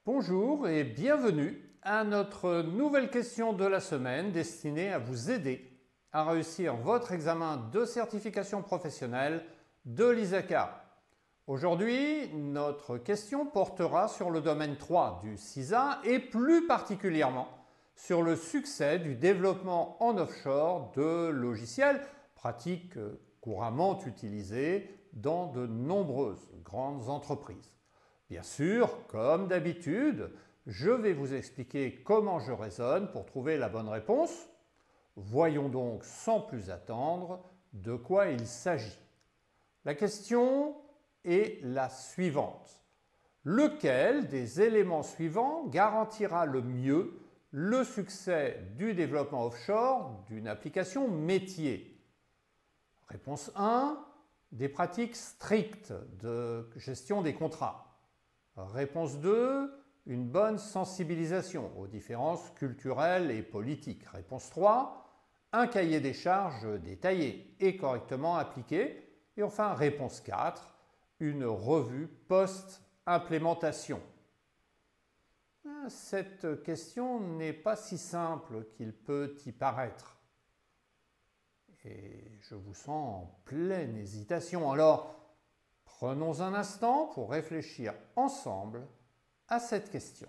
Bonjour et bienvenue à notre nouvelle question de la semaine destinée à vous aider à réussir votre examen de certification professionnelle de l'ISACA. Aujourd'hui, notre question portera sur le domaine 3 du CISA et plus particulièrement sur le succès du développement en offshore de logiciels, pratique couramment utilisée dans de nombreuses grandes entreprises. Bien sûr, comme d'habitude, je vais vous expliquer comment je raisonne pour trouver la bonne réponse. Voyons donc sans plus attendre de quoi il s'agit. La question est la suivante. Lequel des éléments suivants garantira le mieux le succès du développement offshore d'une application métier? Réponse 1, des pratiques strictes de gestion des contrats. Réponse 2, une bonne sensibilisation aux différences culturelles et politiques. Réponse 3, un cahier des charges détaillé et correctement appliqué. Et enfin, réponse 4, une revue post-implémentation. Cette question n'est pas si simple qu'il peut y paraître. Et je vous sens en pleine hésitation. Alors, prenons un instant pour réfléchir ensemble à cette question.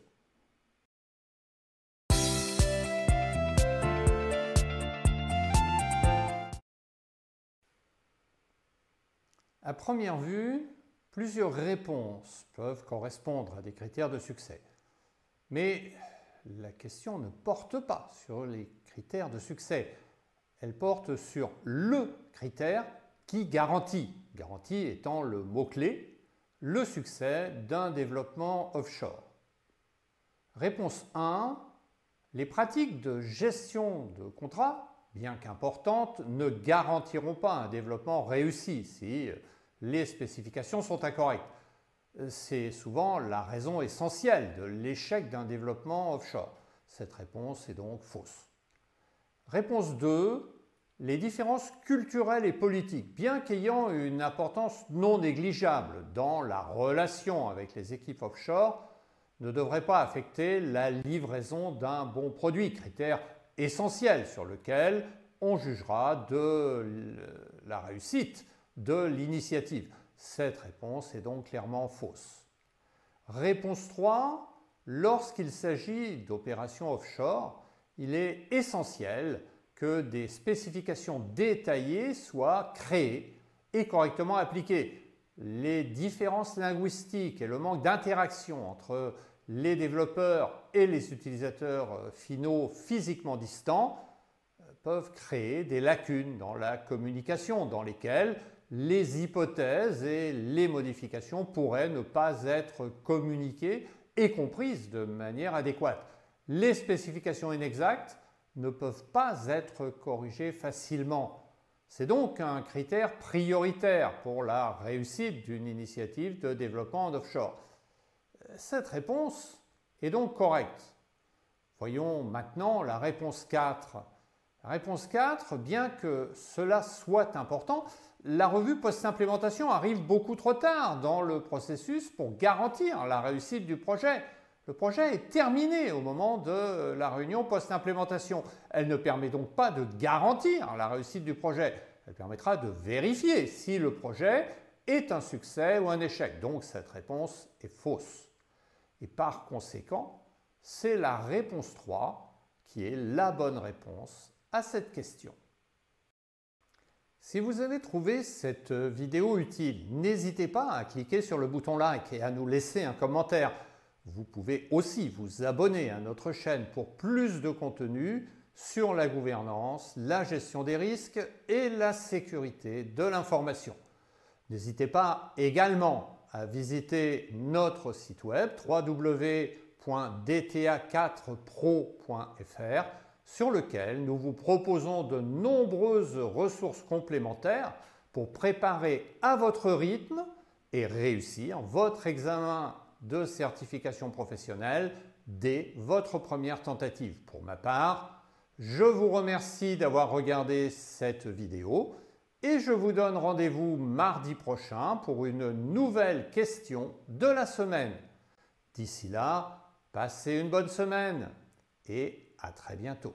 À première vue, plusieurs réponses peuvent correspondre à des critères de succès. Mais la question ne porte pas sur les critères de succès. Elle porte sur le critère qui garantit étant le mot-clé, le succès d'un développement offshore. Réponse 1, les pratiques de gestion de contrats, bien qu'importantes, ne garantiront pas un développement réussi si les spécifications sont incorrectes. C'est souvent la raison essentielle de l'échec d'un développement offshore. Cette réponse est donc fausse. Réponse 2, les différences culturelles et politiques, bien qu'ayant une importance non négligeable dans la relation avec les équipes offshore, ne devraient pas affecter la livraison d'un bon produit, critère essentiel sur lequel on jugera de la réussite de l'initiative. Cette réponse est donc clairement fausse. Réponse 3, lorsqu'il s'agit d'opérations offshore, il est essentiel que des spécifications détaillées soient créées et correctement appliquées. Les différences linguistiques et le manque d'interaction entre les développeurs et les utilisateurs finaux physiquement distants peuvent créer des lacunes dans la communication dans lesquelles les hypothèses et les modifications pourraient ne pas être communiquées et comprises de manière adéquate. Les spécifications inexactes ne peuvent pas être corrigées facilement. C'est donc un critère prioritaire pour la réussite d'une initiative de développement en offshore. Cette réponse est donc correcte. Voyons maintenant la réponse 4. La réponse 4, bien que cela soit important, la revue post-implémentation arrive beaucoup trop tard dans le processus pour garantir la réussite du projet. Le projet est terminé au moment de la réunion post-implémentation. Elle ne permet donc pas de garantir la réussite du projet. Elle permettra de vérifier si le projet est un succès ou un échec. Donc cette réponse est fausse. Et par conséquent, c'est la réponse 3 qui est la bonne réponse à cette question. Si vous avez trouvé cette vidéo utile, n'hésitez pas à cliquer sur le bouton like et à nous laisser un commentaire. Vous pouvez aussi vous abonner à notre chaîne pour plus de contenu sur la gouvernance, la gestion des risques et la sécurité de l'information. N'hésitez pas également à visiter notre site web www.dta4pro.fr sur lequel nous vous proposons de nombreuses ressources complémentaires pour préparer à votre rythme et réussir votre examen de certification professionnelle dès votre première tentative. Pour ma part, je vous remercie d'avoir regardé cette vidéo et je vous donne rendez-vous mardi prochain pour une nouvelle question de la semaine. D'ici là, Passez une bonne semaine et à très bientôt.